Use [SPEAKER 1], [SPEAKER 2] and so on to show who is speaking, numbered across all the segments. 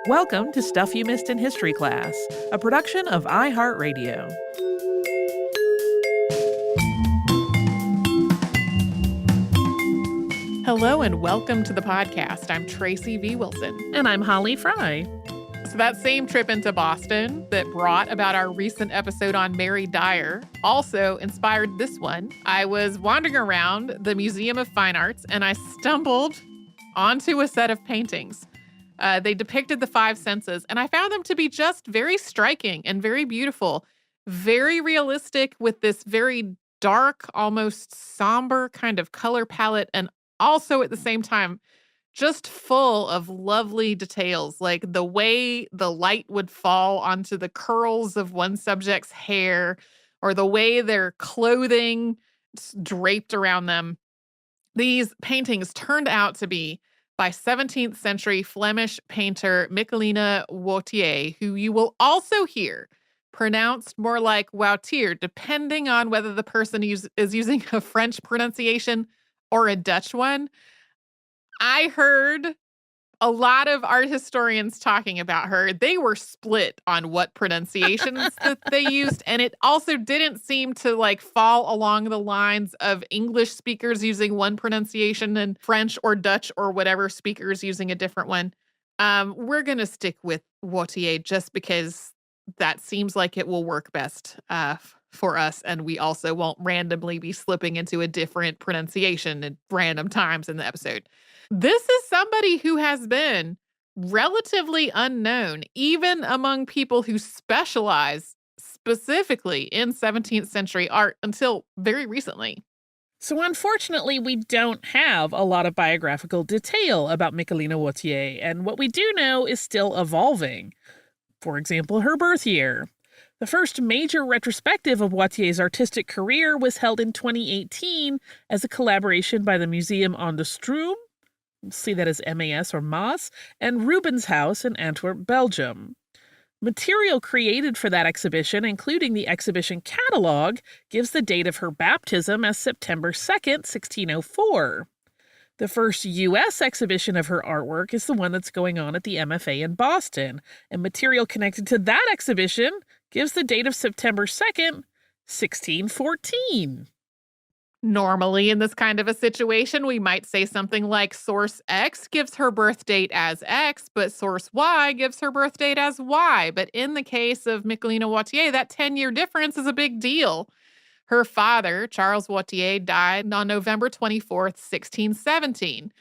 [SPEAKER 1] Welcome to Stuff You Missed in History Class, a production of iHeartRadio.
[SPEAKER 2] Hello and welcome to the podcast. I'm Tracy V. Wilson.
[SPEAKER 1] And I'm Holly Fry.
[SPEAKER 2] So that same trip into Boston that brought about our recent episode on Mary Dyer also inspired this one. I was wandering around the Museum of Fine Arts and I stumbled onto a set of paintings. They depicted the five senses, and I found them to be just very striking and very beautiful, very realistic with this very dark, almost somber kind of color palette, and also at the same time, just full of lovely details, like the way the light would fall onto the curls of one subject's hair, or the way their clothing draped around them. These paintings turned out to be by 17th century Flemish painter Michaelina Wautier, who you will also hear pronounced more like Wautier, depending on whether the person is using a French pronunciation or a Dutch one. I heard a lot of art historians talking about her. They were split on what pronunciations that they used, and it also didn't seem to fall along the lines of English speakers using one pronunciation and French or Dutch or whatever speakers using a different one. We're going to stick with Wautier just because that seems like it will work best for us, and we also won't randomly be slipping into a different pronunciation at random times in the episode. This is somebody who has been relatively unknown, even among people who specialize specifically in 17th century art until very recently.
[SPEAKER 1] So unfortunately, we don't have a lot of biographical detail about Michaelina Wautier, and what we do know is still evolving. For example, her birth year. The first major retrospective of Wautier's artistic career was held in 2018 as a collaboration by the Museum aan de Stroom, see that as MAS or MAS, and Rubens House in Antwerp, Belgium. Material created for that exhibition, including the exhibition catalog, gives the date of her baptism as September 2nd, 1604. The first U.S. exhibition of her artwork is the one that's going on at the MFA in Boston, and material connected to that exhibition gives the date of September 2nd, 1614.
[SPEAKER 2] Normally, in this kind of a situation, we might say something like source X gives her birth date as X, but source Y gives her birth date as Y. But in the case of Michaelina Wautier, that 10-year difference is a big deal. Her father, Charles Wautier, died on November 24th, 1617.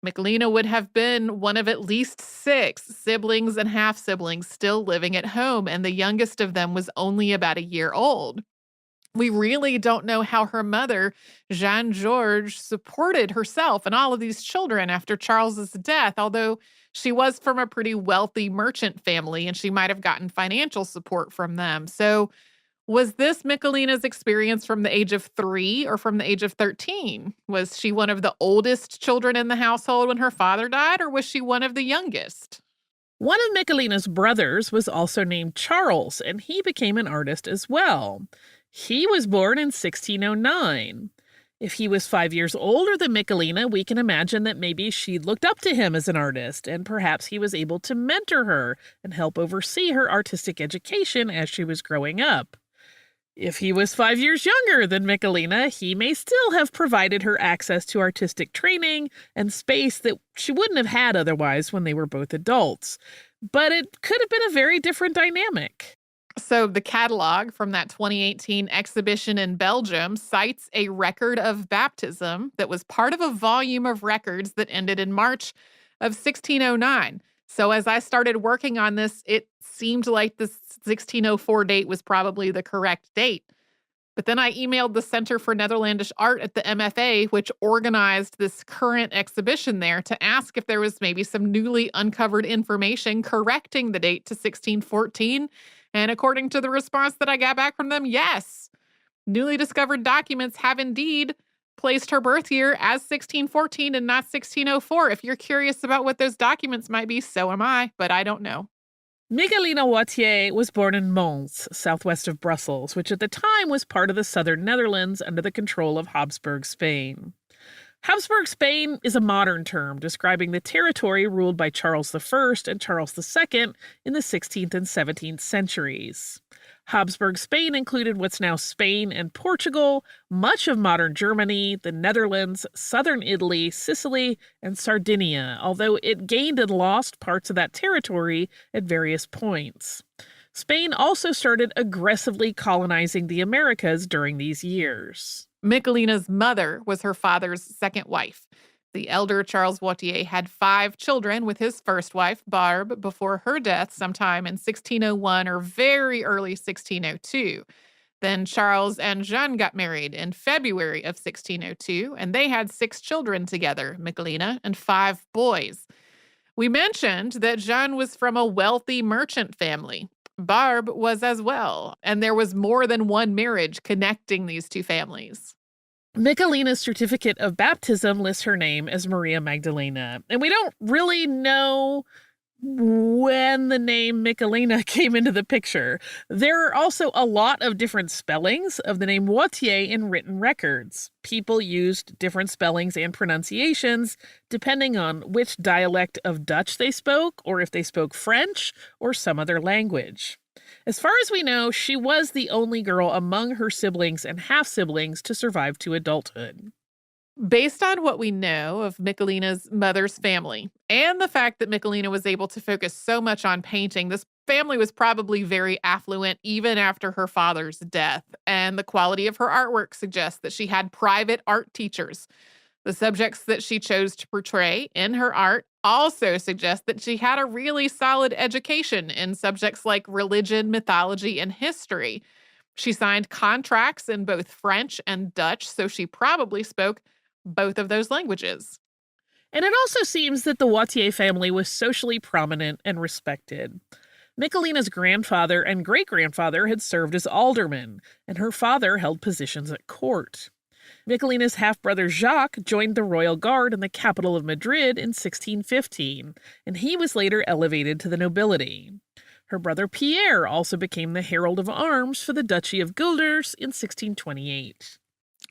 [SPEAKER 2] Michaelina would have been one of at least 6 siblings and half-siblings still living at home, and the youngest of them was only about a year old. We really don't know how her mother, Jeanne Georges, supported herself and all of these children after Charles's death, although she was from a pretty wealthy merchant family and she might have gotten financial support from them. So was this Michaelina's experience from the age of 3 or from the age of 13? Was she one of the oldest children in the household when her father died, or was she one of the youngest?
[SPEAKER 1] One of Michaelina's brothers was also named Charles, and he became an artist as well. He was born in 1609. If he was 5 years older than Michaelina, we can imagine that maybe she looked up to him as an artist, and perhaps he was able to mentor her and help oversee her artistic education as she was growing up. If he was 5 years younger than Michaelina, he may still have provided her access to artistic training and space that she wouldn't have had otherwise when they were both adults. But it could have been a very different dynamic.
[SPEAKER 2] So the catalog from that 2018 exhibition in Belgium cites a record of baptism that was part of a volume of records that ended in March of 1609. So as I started working on this, it seemed like the 1604 date was probably the correct date. But then I emailed the Center for Netherlandish Art at the MFA, which organized this current exhibition there, to ask if there was maybe some newly uncovered information correcting the date to 1614. And according to the response that I got back from them, yes, newly discovered documents have indeed placed her birth year as 1614 and not 1604. If you're curious about what those documents might be, so am I, but I don't know.
[SPEAKER 1] Michaelina Wautier was born in Mons, southwest of Brussels, which at the time was part of the southern Netherlands under the control of Habsburg Spain. Habsburg Spain is a modern term describing the territory ruled by Charles I and Charles II in the 16th and 17th centuries. Habsburg Spain included what's now Spain and Portugal, much of modern Germany, the Netherlands, southern Italy, Sicily, and Sardinia, although it gained and lost parts of that territory at various points. Spain also started aggressively colonizing the Americas during these years.
[SPEAKER 2] Michaelina's mother was her father's second wife. The elder Charles Wautier had 5 children with his first wife, Barbe, before her death sometime in 1601 or very early 1602. Then Charles and Jeanne got married in February of 1602, and they had 6 children together, Michaelina, and 5 boys. We mentioned that Jeanne was from a wealthy merchant family. Barbe was as well, and there was more than one marriage connecting these two families.
[SPEAKER 1] Michaelina's certificate of baptism lists her name as Maria Magdalena, and we don't really know when the name Michaelina came into the picture. There are also a lot of different spellings of the name Wautier in written records. People used different spellings and pronunciations depending on which dialect of Dutch they spoke, or if they spoke French or some other language. As far as we know, she was the only girl among her siblings and half-siblings to survive to adulthood.
[SPEAKER 2] Based on what we know of Michaelina's mother's family and the fact that Michaelina was able to focus so much on painting, this family was probably very affluent even after her father's death, and the quality of her artwork suggests that she had private art teachers. The subjects that she chose to portray in her art also suggest that she had a really solid education in subjects like religion, mythology, and history. She signed contracts in both French and Dutch, so she probably spoke both of those languages.
[SPEAKER 1] And it also seems that the Wautier family was socially prominent and respected. Michaelina's grandfather and great-grandfather had served as aldermen, and her father held positions at court. Michaelina's half-brother Jacques joined the royal guard in the capital of Madrid in 1615, and he was later elevated to the nobility. Her brother Pierre also became the herald of arms for the Duchy of Guelders in 1628.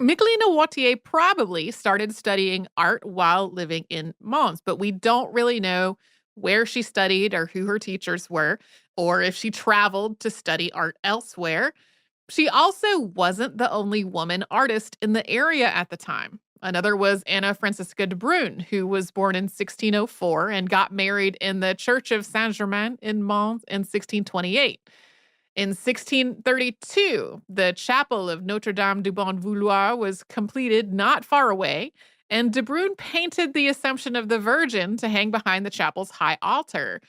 [SPEAKER 2] Michaelina Wautier probably started studying art while living in Mons, but we don't really know where she studied or who her teachers were, or if she traveled to study art elsewhere. She also wasn't the only woman artist in the area at the time. Another was Anna Francisca de Brun, who was born in 1604 and got married in the Church of Saint-Germain in Mons in 1628. In 1632, the chapel of Notre-Dame du Bon Vouloir was completed not far away, and de Brun painted the Assumption of the Virgin to hang behind the chapel's high altar.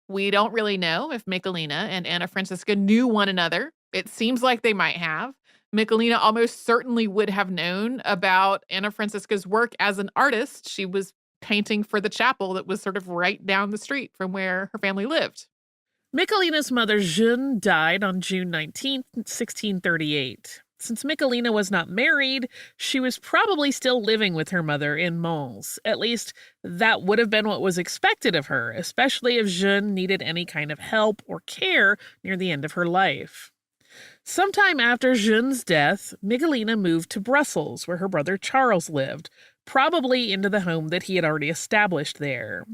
[SPEAKER 2] We don't really know if Michaelina and Anna Francisca knew one another. It seems like they might have. Michaelina almost certainly would have known about Anna Francisca's work as an artist. She was painting for the chapel that was sort of right down the street from where her family lived.
[SPEAKER 1] Michaelina's mother, Jeanne, died on June 19, 1638. Since Michaelina was not married, she was probably still living with her mother in Mons. At least, that would have been what was expected of her, especially if Jeanne needed any kind of help or care near the end of her life. Sometime after Jeanne's death, Michaelina moved to Brussels, where her brother Charles lived, probably into the home that he had already established there.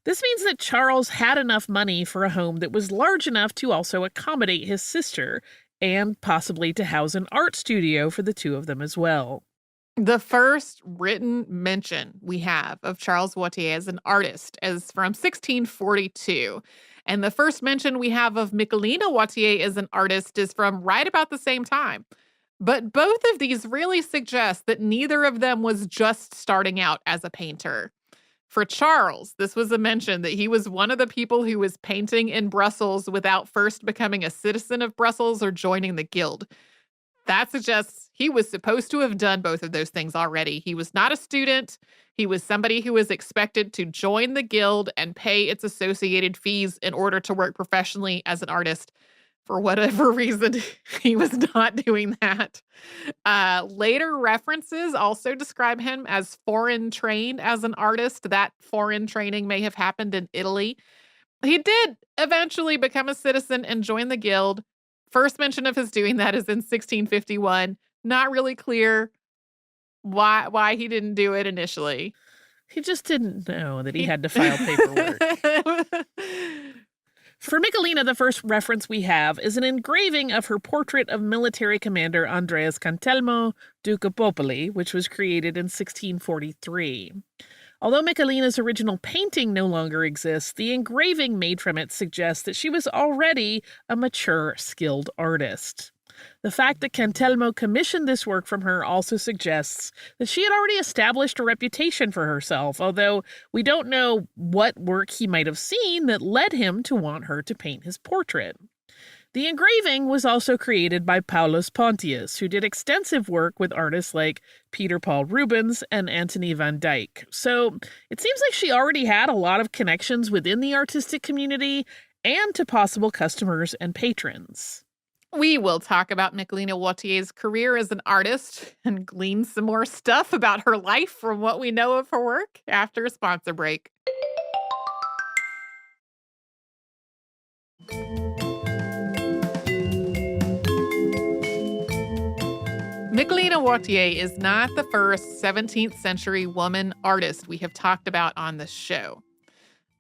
[SPEAKER 1] This means that Charles had enough money for a home that was large enough to also accommodate his sister, and possibly to house an art studio for the two of them as well.
[SPEAKER 2] The first written mention we have of Charles Wautier as an artist is from 1642. And the first mention we have of Michaelina Wautier as an artist is from right about the same time. But both of these really suggest that neither of them was just starting out as a painter. For Charles, this was a mention that he was one of the people who was painting in Brussels without first becoming a citizen of Brussels or joining the guild. That suggests he was supposed to have done both of those things already. He was not a student. He was somebody who was expected to join the guild and pay its associated fees in order to work professionally as an artist. For whatever reason, he was not doing that. Later references also describe him as foreign trained as an artist. That foreign training may have happened in Italy. He did eventually become a citizen and join the guild. First mention of his doing that is in 1651. Not really clear why he didn't do it initially.
[SPEAKER 1] He just didn't know that he had to file paperwork. For Michaelina, the first reference we have is an engraving of her portrait of military commander Andreas Cantelmo, Duke of Popoli, which was created in 1643. Although Michaelina's original painting no longer exists, the engraving made from it suggests that she was already a mature, skilled artist. The fact that Cantelmo commissioned this work from her also suggests that she had already established a reputation for herself, although we don't know what work he might have seen that led him to want her to paint his portrait. The engraving was also created by Paulus Pontius, who did extensive work with artists like Peter Paul Rubens and Antony van Dyck. So it seems like she already had a lot of connections within the artistic community and to possible customers and patrons.
[SPEAKER 2] We will talk about Michaelina Wautier's career as an artist and glean some more stuff about her life from what we know of her work after a sponsor break. Michaelina Wautier is not the first 17th century woman artist we have talked about on this show.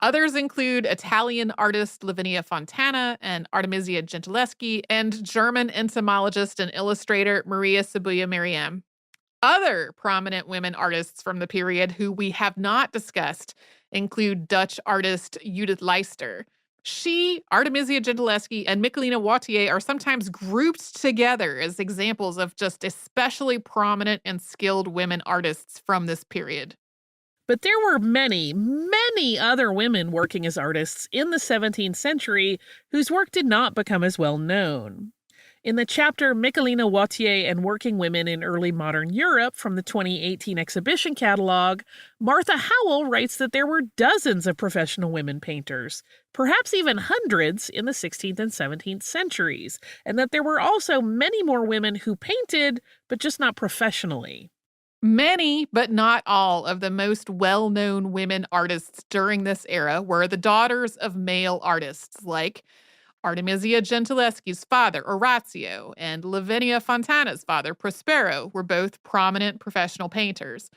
[SPEAKER 2] Others include Italian artist Lavinia Fontana and Artemisia Gentileschi, and German entomologist and illustrator Maria Sibylla Meriem. Other prominent women artists from the period who we have not discussed include Dutch artist Judith Leister. She, Artemisia Gentileschi, and Michaelina Wautier are sometimes grouped together as examples of just especially prominent and skilled women artists from this period.
[SPEAKER 1] But there were many, many other women working as artists in the 17th century whose work did not become as well known. In the chapter Michaelina Wautier and Working Women in Early Modern Europe from the 2018 exhibition catalog, Martha Howell writes that there were dozens of professional women painters, perhaps even hundreds in the 16th and 17th centuries, and that there were also many more women who painted, but just not professionally.
[SPEAKER 2] Many, but not all, of the most well-known women artists during this era were the daughters of male artists like Artemisia Gentileschi's father, Orazio, and Lavinia Fontana's father, Prospero, were both prominent professional painters.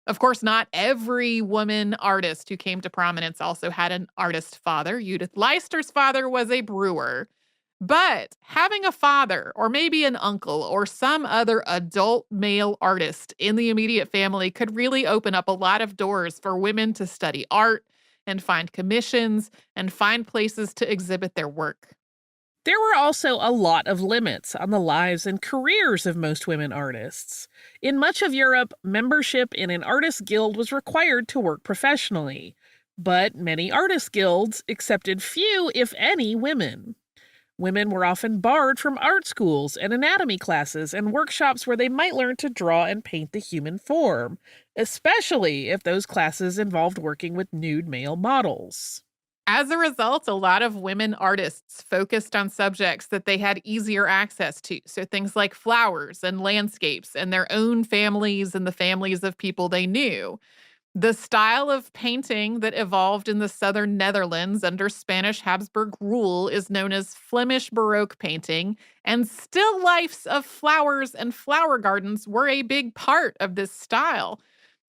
[SPEAKER 2] Of course, not every woman artist who came to prominence also had an artist father. Judith Leister's father was a brewer. But having a father, or maybe an uncle, or some other adult male artist in the immediate family could really open up a lot of doors for women to study art and find commissions and find places to exhibit their work.
[SPEAKER 1] There were also a lot of limits on the lives and careers of most women artists. In much of Europe, membership in an artist guild was required to work professionally, but many artist guilds accepted few, if any, women. Women were often barred from art schools and anatomy classes and workshops where they might learn to draw and paint the human form, especially if those classes involved working with nude male models.
[SPEAKER 2] As a result, a lot of women artists focused on subjects that they had easier access to. So things like flowers and landscapes and their own families and the families of people they knew. The style of painting that evolved in the southern Netherlands under Spanish Habsburg rule is known as Flemish Baroque painting, and still lifes of flowers and flower gardens were a big part of this style.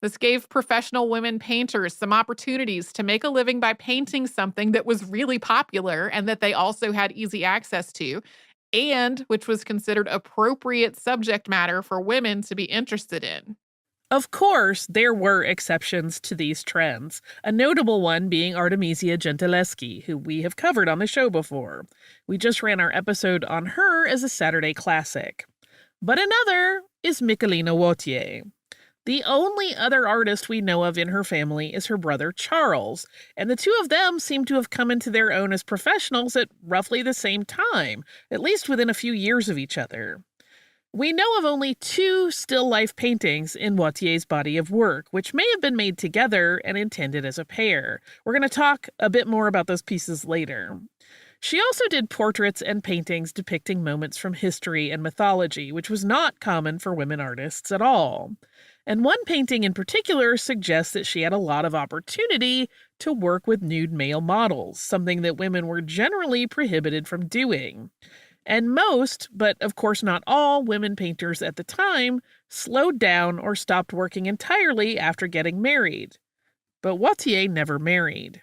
[SPEAKER 2] This gave professional women painters some opportunities to make a living by painting something that was really popular and that they also had easy access to, and which was considered appropriate subject matter for women to be interested in.
[SPEAKER 1] Of course, there were exceptions to these trends, a notable one being Artemisia Gentileschi, who we have covered on the show before. We just ran our episode on her as a Saturday classic. But another is Michaelina Wautier. The only other artist we know of in her family is her brother Charles, and the two of them seem to have come into their own as professionals at roughly the same time, at least within a few years of each other. We know of only 2 still-life paintings in Wautier's body of work, which may have been made together and intended as a pair. We're going to talk a bit more about those pieces later. She also did portraits and paintings depicting moments from history and mythology, which was not common for women artists at all. And one painting in particular suggests that she had a lot of opportunity to work with nude male models, something that women were generally prohibited from doing. And most, but of course not all, women painters at the time slowed down or stopped working entirely after getting married. But Wautier never married.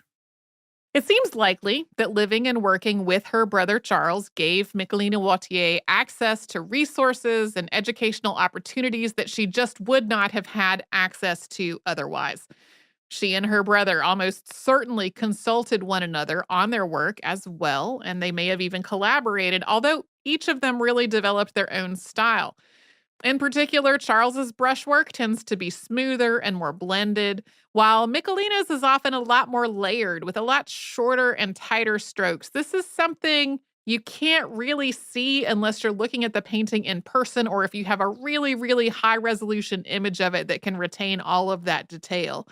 [SPEAKER 2] It seems likely that living and working with her brother Charles gave Michaelina Wautier access to resources and educational opportunities that she just would not have had access to otherwise. She and her brother almost certainly consulted one another on their work as well, and they may have even collaborated, although each of them really developed their own style. In particular, Charles's brushwork tends to be smoother and more blended, while Michelina's is often a lot more layered with a lot shorter and tighter strokes. This is something you can't really see unless you're looking at the painting in person or if you have a really, really high resolution image of it that can retain all of that detail.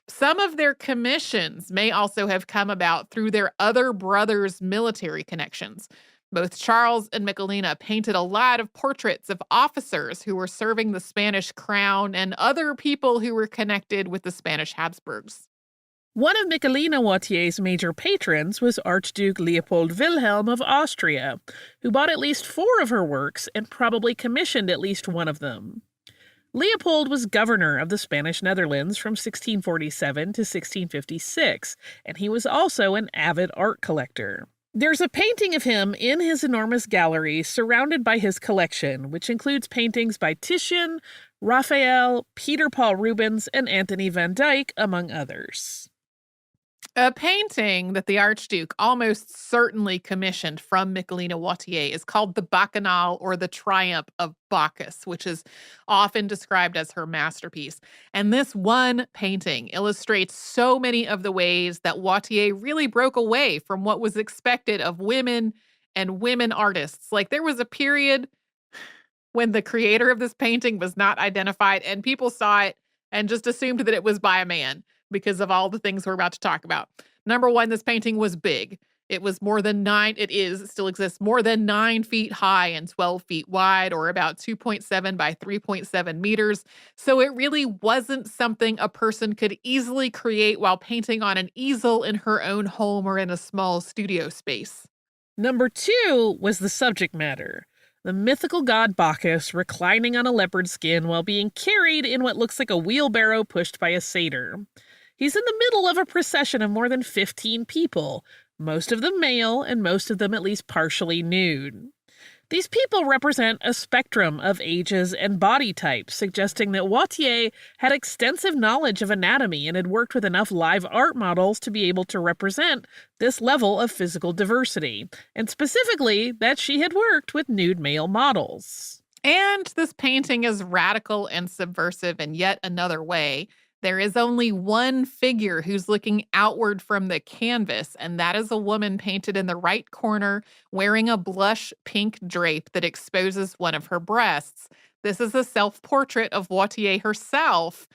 [SPEAKER 2] Some of their commissions may also have come about through their other brothers' military connections. Both Charles and Michaelina painted a lot of portraits of officers who were serving the Spanish crown and other people who were connected with the Spanish Habsburgs.
[SPEAKER 1] One of Michaelina Wautier's major patrons was Archduke Leopold Wilhelm of Austria, who bought at least 4 of her works and probably commissioned at least one of them. Leopold was governor of the Spanish Netherlands from 1647 to 1656, and he was also an avid art collector. There's a painting of him in his enormous gallery surrounded by his collection, which includes paintings by Titian, Raphael, Peter Paul Rubens, and Anthony van Dyck, among others.
[SPEAKER 2] A painting that the Archduke almost certainly commissioned from Michaelina Wautier is called the Bacchanal, or the Triumph of Bacchus, which is often described as her masterpiece. And this one painting illustrates so many of the ways that Wautier really broke away from what was expected of women and women artists. Like, there was a period when the creator of this painting was not identified and people saw it and just assumed that it was by a man, because of all the things we're about to talk about. Number one, this painting was big. It was it still exists, more than 9 feet high and 12 feet wide, or about 2.7 by 3.7 meters. So it really wasn't something a person could easily create while painting on an easel in her own home or in a small studio space.
[SPEAKER 1] Number 2 was the subject matter. The mythical god Bacchus reclining on a leopard skin while being carried in what looks like a wheelbarrow pushed by a satyr. He's in the middle of a procession of more than 15 people, most of them male and most of them at least partially nude. These people represent a spectrum of ages and body types, suggesting that Wautier had extensive knowledge of anatomy and had worked with enough live art models to be able to represent this level of physical diversity, and specifically that she had worked with nude male models.
[SPEAKER 2] And this painting is radical and subversive in yet another way. There is only one figure who's looking outward from the canvas, and that is a woman painted in the right corner wearing a blush pink drape that exposes one of her breasts. This is a self-portrait of Wautier herself.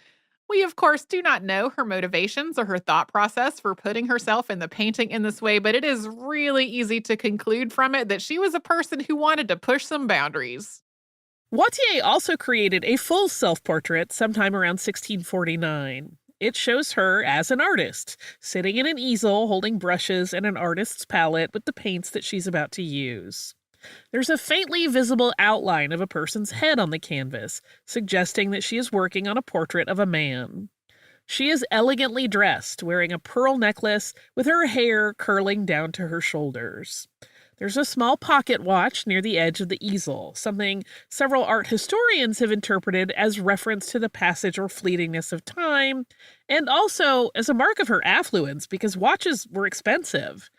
[SPEAKER 2] We, of course, do not know her motivations or her thought process for putting herself in the painting in this way, but it is really easy to conclude from it that she was a person who wanted to push some boundaries.
[SPEAKER 1] Wautier also created a full self-portrait sometime around 1649. It shows her as an artist, sitting in an easel holding brushes and an artist's palette with the paints that she's about to use. There's a faintly visible outline of a person's head on the canvas, suggesting that she is working on a portrait of a man. She is elegantly dressed, wearing a pearl necklace with her hair curling down to her shoulders. There's a small pocket watch near the edge of the easel, something several art historians have interpreted as reference to the passage or fleetingness of time, and also as a mark of her affluence because watches were expensive.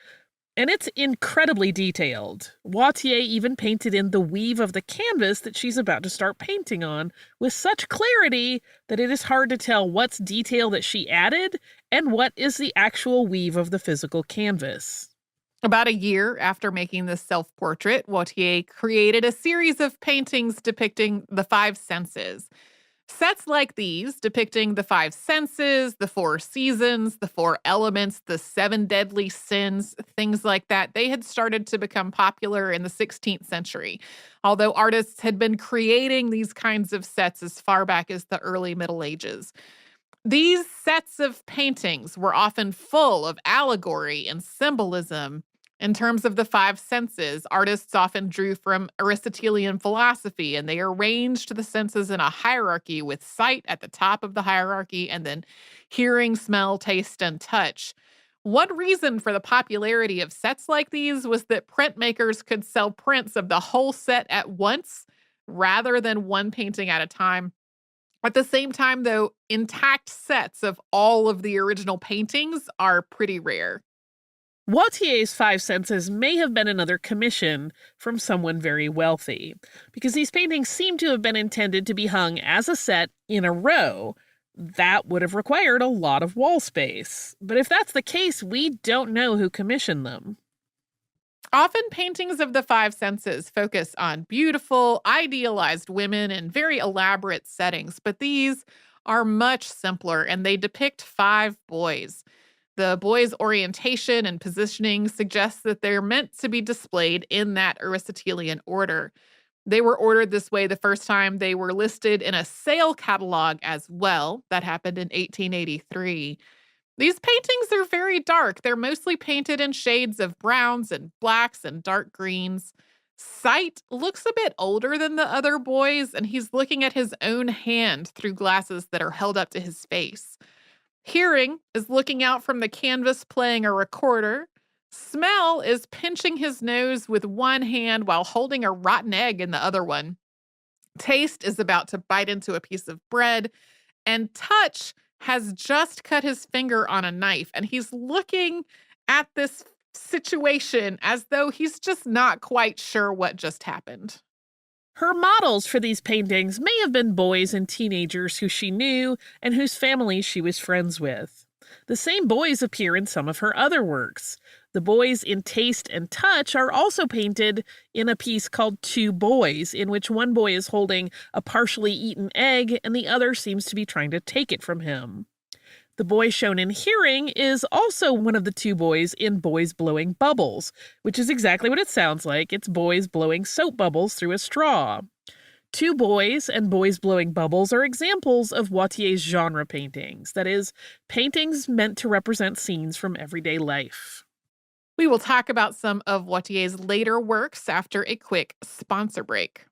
[SPEAKER 1] And it's incredibly detailed. Wautier even painted in the weave of the canvas that she's about to start painting on with such clarity that it is hard to tell what's detail that she added and what is the actual weave of the physical canvas.
[SPEAKER 2] About a year after making this self-portrait, Wautier created a series of paintings depicting the 5 senses. Sets like these, depicting the 5 senses, the 4 seasons, the 4 elements, the 7 deadly sins, things like that, they had started to become popular in the 16th century, although artists had been creating these kinds of sets as far back as the early Middle Ages. These sets of paintings were often full of allegory and symbolism, In terms of the five senses, artists often drew from Aristotelian philosophy, and they arranged the senses in a hierarchy with sight at the top of the hierarchy and then hearing, smell, taste, and touch. One reason for the popularity of sets like these was that printmakers could sell prints of the whole set at once rather than one painting at a time. At the same time, though, intact sets of all of the original paintings are pretty rare.
[SPEAKER 1] Wautier's five senses may have been another commission from someone very wealthy, because these paintings seem to have been intended to be hung as a set in a row. That would have required a lot of wall space. But if that's the case, we don't know who commissioned them.
[SPEAKER 2] Often paintings of the five senses focus on beautiful, idealized women in very elaborate settings, but these are much simpler and they depict five boys. The boys' orientation and positioning suggests that they're meant to be displayed in that Aristotelian order. They were ordered this way the first time they were listed in a sale catalog as well. That happened in 1883. These paintings are very dark. They're mostly painted in shades of browns and blacks and dark greens. Sight looks a bit older than the other boys, and he's looking at his own hand through glasses that are held up to his face. Hearing is looking out from the canvas playing a recorder. Smell is pinching his nose with one hand while holding a rotten egg in the other one. Taste is about to bite into a piece of bread. And touch has just cut his finger on a knife, and he's looking at this situation as though he's just not quite sure what just happened.
[SPEAKER 1] Her models for these paintings may have been boys and teenagers who she knew and whose families she was friends with. The same boys appear in some of her other works. The boys in Taste and Touch are also painted in a piece called Two Boys, in which one boy is holding a partially eaten egg and the other seems to be trying to take it from him. The boy shown in Hearing is also one of the two boys in Boys Blowing Bubbles, which is exactly what it sounds like. It's boys blowing soap bubbles through a straw. Two Boys and Boys Blowing Bubbles are examples of Wautier's genre paintings, that is, paintings meant to represent scenes from everyday life.
[SPEAKER 2] We will talk about some of Wautier's later works after a quick sponsor break.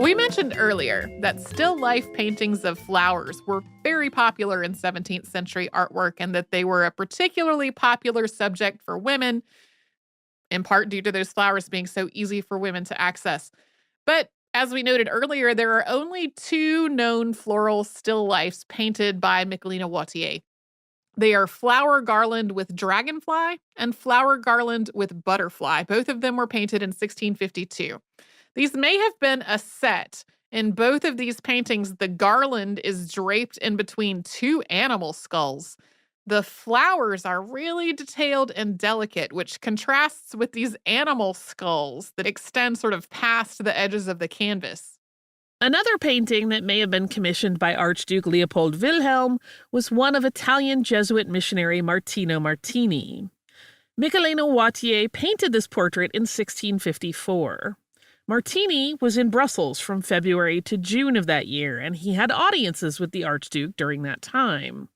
[SPEAKER 2] We mentioned earlier that still life paintings of flowers were very popular in 17th century artwork and that they were a particularly popular subject for women, in part due to those flowers being so easy for women to access. But as we noted earlier, there are only two known floral still lifes painted by Michaelina Wautier. They are Flower Garland with Dragonfly and Flower Garland with Butterfly. Both of them were painted in 1652. These may have been a set. In both of these paintings, the garland is draped in between two animal skulls. The flowers are really detailed and delicate, which contrasts with these animal skulls that extend sort of past the edges of the canvas.
[SPEAKER 1] Another painting that may have been commissioned by Archduke Leopold Wilhelm was one of Italian Jesuit missionary Martino Martini. Michaelina Wautier painted this portrait in 1654. Martini was in Brussels from February to June of that year, and he had audiences with the Archduke during that time.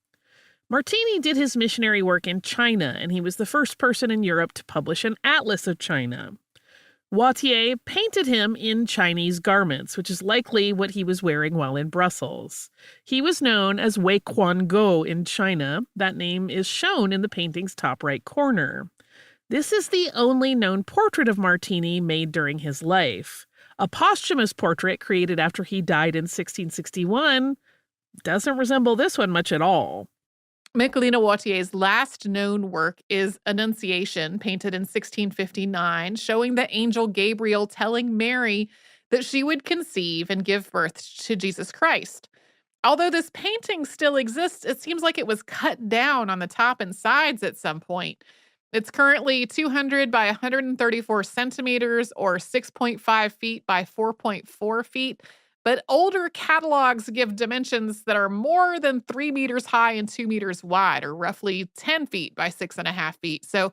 [SPEAKER 1] Martini did his missionary work in China, and he was the first person in Europe to publish an atlas of China. Wautier painted him in Chinese garments, which is likely what he was wearing while in Brussels. He was known as Wei Quan Go in China. That name is shown in the painting's top right corner. This is the only known portrait of Martini made during his life. A posthumous portrait created after he died in 1661 doesn't resemble this one much at all.
[SPEAKER 2] Michaelina Wautier's last known work is Annunciation, painted in 1659, showing the angel Gabriel telling Mary that she would conceive and give birth to Jesus Christ. Although this painting still exists, it seems like it was cut down on the top and sides at some point. It's currently 200 by 134 centimeters or 6.5 feet by 4.4 feet. But older catalogs give dimensions that are more than 3 meters high and 2 meters wide, or roughly 10 feet by 6.5 feet. So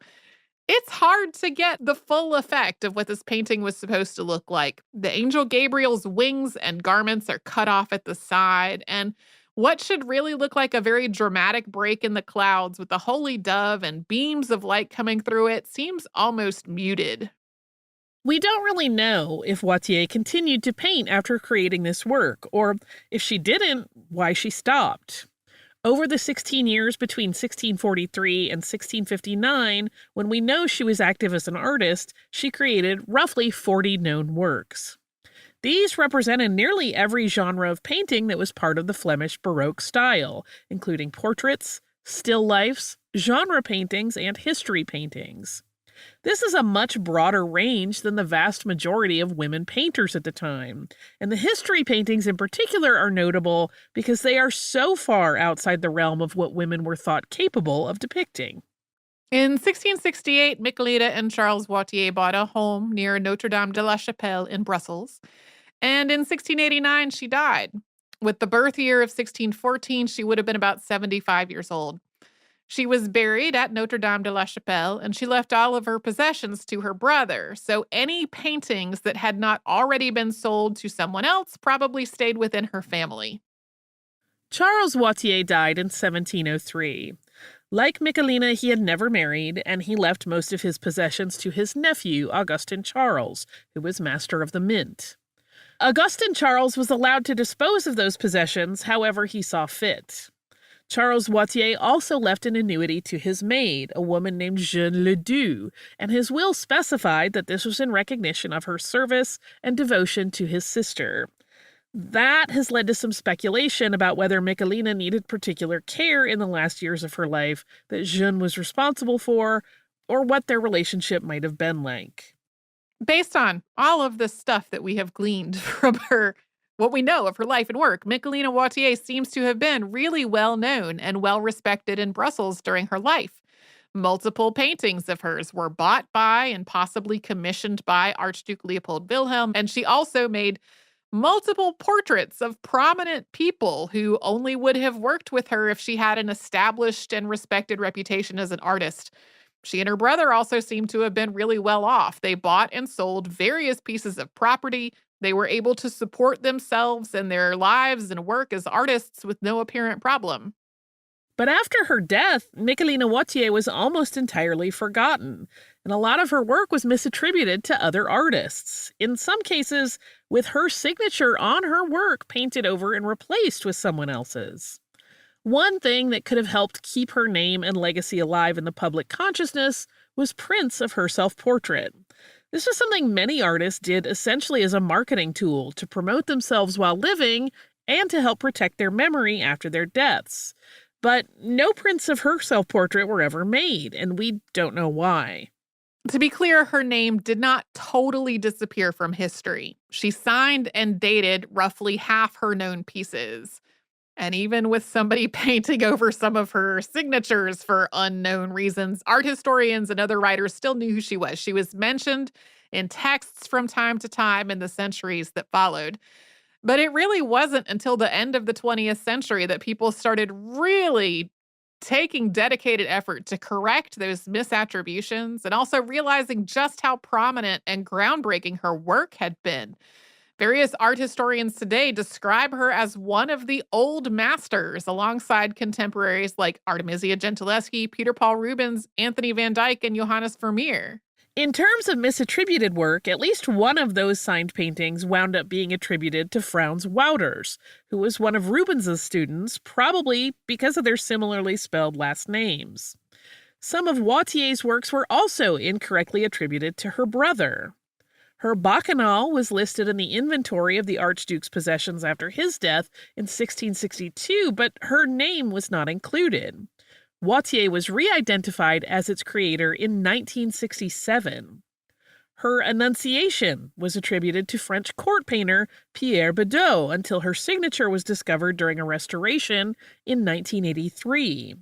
[SPEAKER 2] It's hard to get the full effect of what this painting was supposed to look like. The angel Gabriel's wings and garments are cut off at the side, and what should really look like a very dramatic break in the clouds with the holy dove and beams of light coming through it seems almost muted.
[SPEAKER 1] We don't really know if Wautier continued to paint after creating this work, or if she didn't, why she stopped. Over the 16 years between 1643 and 1659, when we know she was active as an artist, she created roughly 40 known works. These represented nearly every genre of painting that was part of the Flemish Baroque style, including portraits, still lifes, genre paintings, and history paintings. This is a much broader range than the vast majority of women painters at the time, and the history paintings in particular are notable because they are so far outside the realm of what women were thought capable of depicting.
[SPEAKER 2] In 1668, Michaelina and Charles Wautier bought a home near Notre Dame de la Chapelle in Brussels, and in 1689 she died. With the birth year of 1614, she would have been about 75 years old. She was buried at Notre Dame de la Chapelle, and she left all of her possessions to her brother, so any paintings that had not already been sold to someone else probably stayed within her family.
[SPEAKER 1] Charles Wautier died in 1703. Like Michaelina, he had never married, and he left most of his possessions to his nephew, Augustin Charles, who was master of the mint. Augustin Charles was allowed to dispose of those possessions however he saw fit. Charles Wautier also left an annuity to his maid, a woman named Jeanne Ledoux, and his will specified that this was in recognition of her service and devotion to his sister. That has led to some speculation about whether Michaelina needed particular care in the last years of her life that Jeanne was responsible for, or what their relationship might have been like.
[SPEAKER 2] Based on all of the stuff that we have gleaned from her, what we know of her life and work, Michaelina Wautier seems to have been really well known and well respected in Brussels during her life. Multiple paintings of hers were bought by and possibly commissioned by Archduke Leopold Wilhelm, and she also made multiple portraits of prominent people who only would have worked with her if she had an established and respected reputation as an artist. She and her brother also seem to have been really well off. They bought and sold various pieces of property. They were able to support themselves and their lives and work as artists with no apparent problem.
[SPEAKER 1] But after her death, Michaelina Wautier was almost entirely forgotten, and a lot of her work was misattributed to other artists, in some cases with her signature on her work painted over and replaced with someone else's. One thing that could have helped keep her name and legacy alive in the public consciousness was prints of her self-portrait. This was something many artists did essentially as a marketing tool to promote themselves while living and to help protect their memory after their deaths. But no prints of her self-portrait were ever made, and we don't know why.
[SPEAKER 2] To be clear, her name did not totally disappear from history. She signed and dated roughly half her known pieces. And even with somebody painting over some of her signatures for unknown reasons, art historians and other writers still knew who she was. She was mentioned in texts from time to time in the centuries that followed. But it really wasn't until the end of the 20th century that people started really taking dedicated effort to correct those misattributions and also realizing just how prominent and groundbreaking her work had been. Various art historians today describe her as one of the old masters alongside contemporaries like Artemisia Gentileschi, Peter Paul Rubens, Anthony van Dyck, and Johannes Vermeer.
[SPEAKER 1] In terms of misattributed work, at least one of those signed paintings wound up being attributed to Frans Wouters, who was one of Rubens's students, probably because of their similarly spelled last names. Some of Wautier's works were also incorrectly attributed to her brother. Her Bacchanal was listed in the inventory of the Archduke's possessions after his death in 1662, but her name was not included. Wautier was re-identified as its creator in 1967. Her Annunciation was attributed to French court painter Pierre Bedeau until her signature was discovered during a restoration in 1983.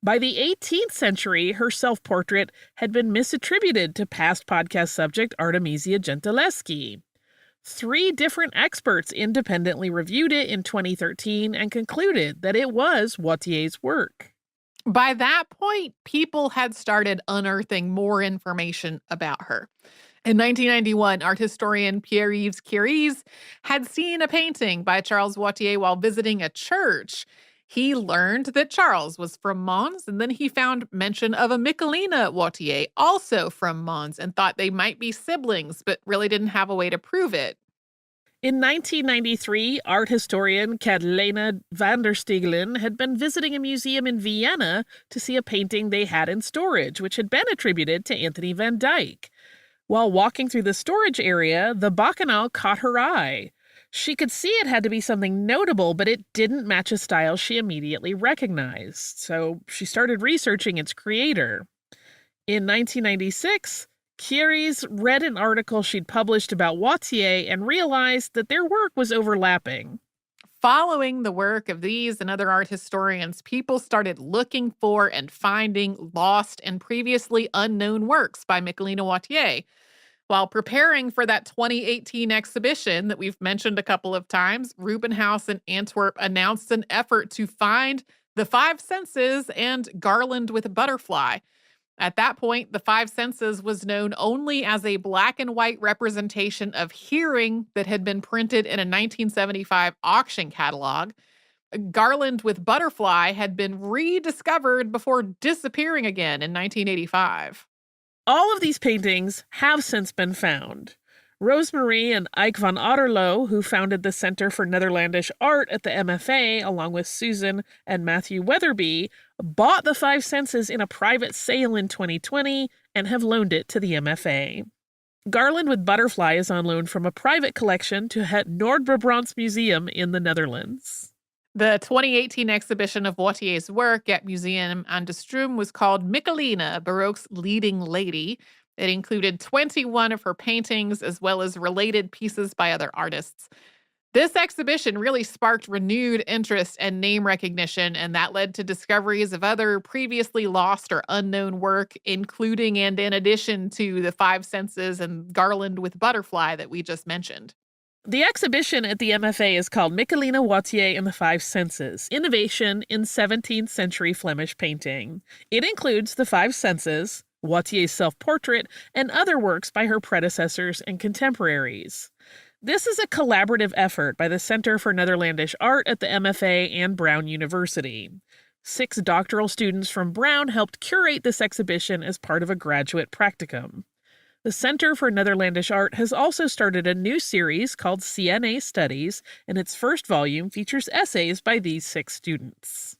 [SPEAKER 1] By the 18th century, her self-portrait had been misattributed to past podcast subject Artemisia Gentileschi. 3 different experts independently reviewed it in 2013 and concluded that it was Wautier's work.
[SPEAKER 2] By that point, people had started unearthing more information about her. In 1991, art historian Pierre-Yves Curies had seen a painting by Charles Wautier while visiting a church. He learned that Charles was from Mons, and then he found mention of a Michaelina Wautier, also from Mons, and thought they might be siblings, but really didn't have a way to prove it.
[SPEAKER 1] In 1993, art historian Catalina van der Stiegelen had been visiting a museum in Vienna to see a painting they had in storage, which had been attributed to Anthony van Dyck. While walking through the storage area, the Bacchanal caught her eye. She could see it had to be something notable, but it didn't match a style she immediately recognized, so she started researching its creator. In 1996, Curies read an article she'd published about Wautier and realized that their work was overlapping.
[SPEAKER 2] Following the work of these and other art historians, people started looking for and finding lost and previously unknown works by Michaelina Wautier. While preparing for that 2018 exhibition that we've mentioned a couple of times, Rubenhaus in Antwerp announced an effort to find the Five Senses and Garland with a Butterfly. At that point, the Five Senses was known only as a black and white representation of hearing that had been printed in a 1975 auction catalog. Garland with Butterfly had been rediscovered before disappearing again in 1985.
[SPEAKER 1] All of these paintings have since been found. Rosemarie and Ike van Otterlo, who founded the Center for Netherlandish Art at the MFA, along with Susan and Matthew Weatherby, bought the Five Senses in a private sale in 2020 and have loaned it to the MFA. Garland with Butterfly is on loan from a private collection to Het Noordbrabants Museum in the Netherlands.
[SPEAKER 2] The 2018 exhibition of Wautier's work at Museum aan de Stroom was called Michaelina, Baroque's Leading Lady. It included 21 of her paintings, as well as related pieces by other artists. This exhibition really sparked renewed interest and name recognition, and that led to discoveries of other previously lost or unknown work, including and in addition to the Five Senses and Garland with Butterfly that we just mentioned.
[SPEAKER 1] The exhibition at the MFA is called Michaelina Wautier and the Five Senses, Innovation in 17th Century Flemish Painting. It includes the Five Senses, Wautier's self-portrait, and other works by her predecessors and contemporaries. This is a collaborative effort by the Center for Netherlandish Art at the MFA and Brown University. 6 doctoral students from Brown helped curate this exhibition as part of a graduate practicum. The Center for Netherlandish Art has also started a new series called CNA Studies, and its first volume features essays by these 6 students.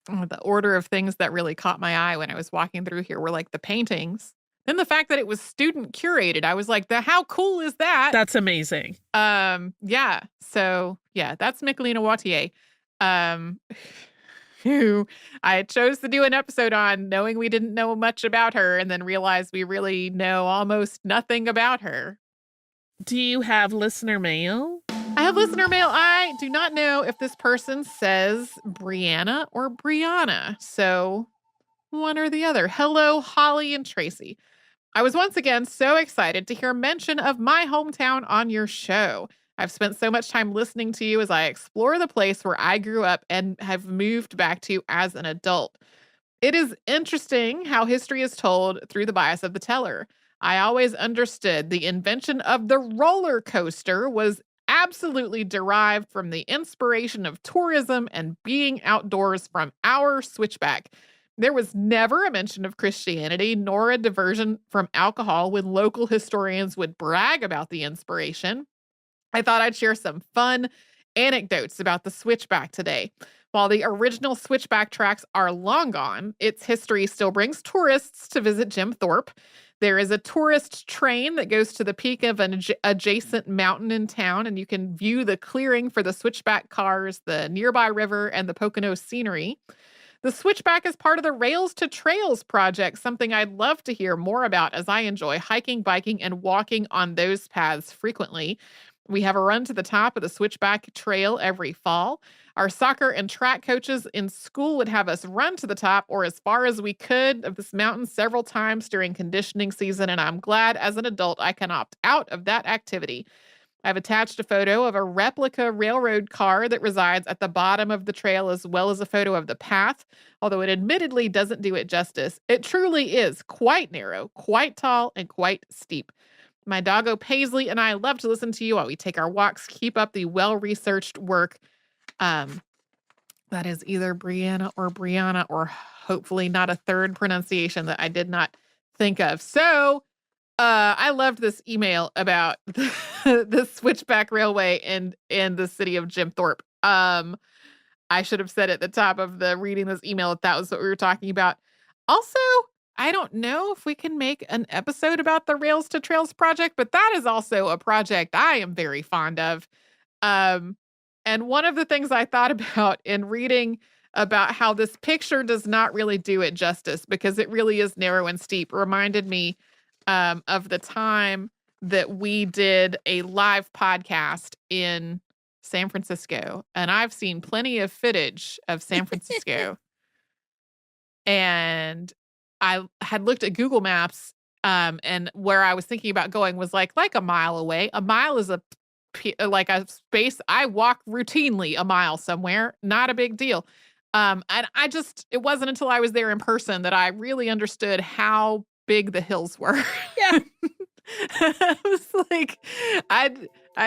[SPEAKER 2] The order of things that really caught my eye when I was walking through here were like the paintings. Then the fact that it was student curated, I was like, how cool is that?
[SPEAKER 1] That's amazing.
[SPEAKER 2] Yeah. So yeah, that's Michaelina Wautier. Who I chose to do an episode on, knowing we didn't know much about her, and then realized we really know almost nothing about her.
[SPEAKER 1] Do you have listener mail?
[SPEAKER 2] I have listener mail. I do not know if this person says Brianna or Brianna, so one or the other. Hello, Holly and Tracy. I was once again so excited to hear mention of my hometown on your show. I've spent so much time listening to you as I explore the place where I grew up and have moved back to as an adult. It is interesting how history is told through the bias of the teller. I always understood the invention of the roller coaster was absolutely derived from the inspiration of tourism and being outdoors from our switchback. There was never a mention of Christianity nor a diversion from alcohol when local historians would brag about the inspiration. I thought I'd share some fun anecdotes about the switchback today. While the original switchback tracks are long gone, its history still brings tourists to visit Jim Thorpe. There is a tourist train that goes to the peak of an adjacent mountain in town, and you can view the clearing for the switchback cars, the nearby river, and the Pocono scenery. The switchback is part of the Rails to Trails project, something I'd love to hear more about as I enjoy hiking, biking, and walking on those paths frequently. We have a run to the top of the Switchback Trail every fall. Our soccer and track coaches in school would have us run to the top or as far as we could of this mountain several times during conditioning season, and I'm glad as an adult I can opt out of that activity. I've attached a photo of a replica railroad car that resides at the bottom of the trail, as well as a photo of the path, although it admittedly doesn't do it justice. It truly is quite narrow, quite tall, and quite steep. My doggo Paisley and I love to listen to you while we take our walks. Keep up the well-researched work. That is either Brianna, or hopefully not a third pronunciation that I did not think of. So I loved this email about the Switchback Railway in the city of Jim Thorpe. I should have said at the top of the reading this email that was what we were talking about. Also, I don't know if we can make an episode about the Rails to Trails project, but that is also a project I am very fond of. And one of the things I thought about in reading about how this picture does not really do it justice because it really is narrow and steep reminded me of the time that we did a live podcast in San Francisco. And I've seen plenty of footage of San Francisco. And I had looked at Google Maps and where I was thinking about going was like a mile away. A mile is a space I walk routinely a mile somewhere. Not a big deal. And it wasn't until I was there in person that I really understood how big the hills were.
[SPEAKER 1] Yeah.
[SPEAKER 2] I was like, I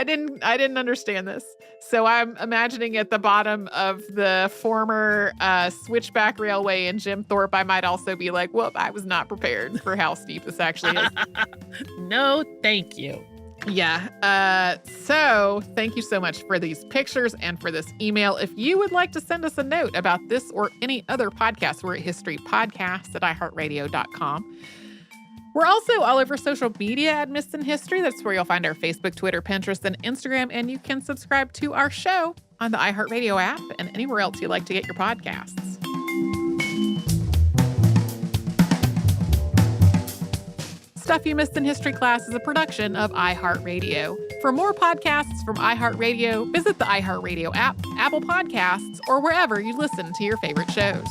[SPEAKER 2] didn't understand this. So I'm imagining at the bottom of the former Switchback Railway in Jim Thorpe, I might also be like, whoop, I was not prepared for how steep this actually is.
[SPEAKER 1] No, thank you.
[SPEAKER 2] Yeah. So thank you so much for these pictures and for this email. If you would like to send us a note about this or any other podcast, we're at historypodcasts@iheartradio.com. We're also all over social media at Missed in History. That's where you'll find our Facebook, Twitter, Pinterest, and Instagram. And you can subscribe to our show on the iHeartRadio app and anywhere else you like to get your podcasts. Stuff You Missed in History Class is a production of iHeartRadio. For more podcasts from iHeartRadio, visit the iHeartRadio app, Apple Podcasts, or wherever you listen to your favorite shows.